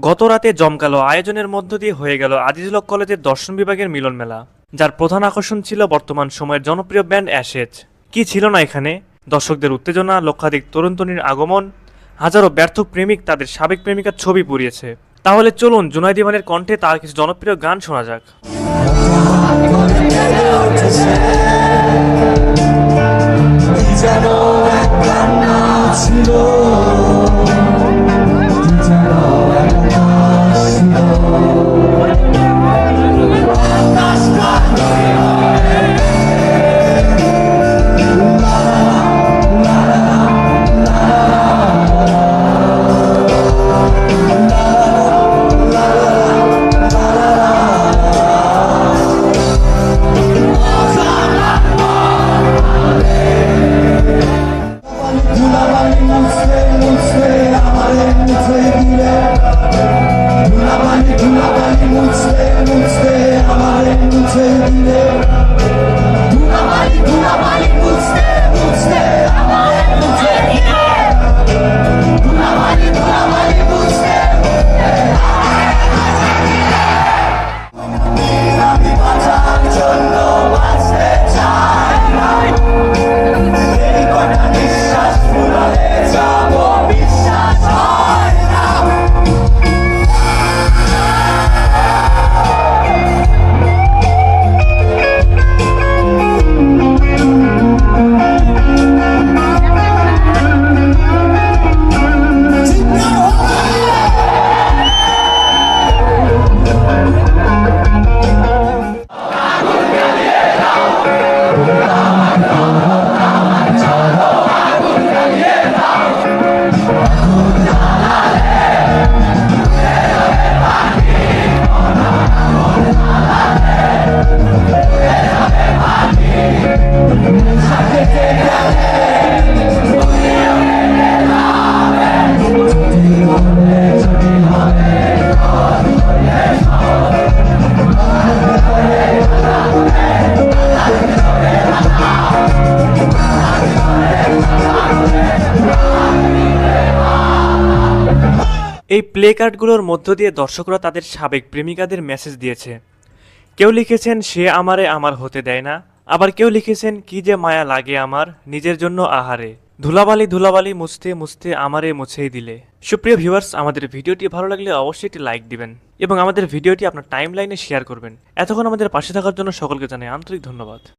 গত রাতে জমকালো আয়োজনের মধ্য দিয়ে হয়ে গেল আজিজুল হক কলেজের দর্শন বিভাগের মিলন মেলা, যার প্রধান আকর্ষণ ছিল বর্তমান সময়ের জনপ্রিয় ব্যান্ড অ্যাশেজ। কি ছিল না এখানে? দর্শকদের উত্তেজনা, লক্ষাধিক তরুণ তরুণীর আগমন, হাজারো ব্যর্থ প্রেমিক তাদের সাবেক প্রেমিকার ছবি পুড়িয়েছে। তাহলে চলুন জুনাইদ ইমানের কণ্ঠে তার কিছু জনপ্রিয় গান শোনা যাক। এই প্লে কার্ডগুলোর মধ্য দিয়ে দর্শকরা তাদের সাবেক প্রেমিকাদের মেসেজ দিয়েছে। কেউ লিখেছেন সে আমারে আমার হতে দেয় না, আবার কেউ লিখেছেন কি যে মায়া লাগে আমার নিজের জন্য আহারে, ধুলাবালি ধুলাবালি মুছতে মুছতে আমারে মুছেই দিলে। সুপ্রিয় ভিউয়ার্স, আমাদের ভিডিওটি ভালো লাগলে অবশ্যই একটি লাইক দিবেন এবং আমাদের ভিডিওটি আপনার টাইম লাইনে শেয়ার করবেন। এতক্ষণ আমাদের পাশে থাকার জন্য সকলকে জানাই আন্তরিক ধন্যবাদ।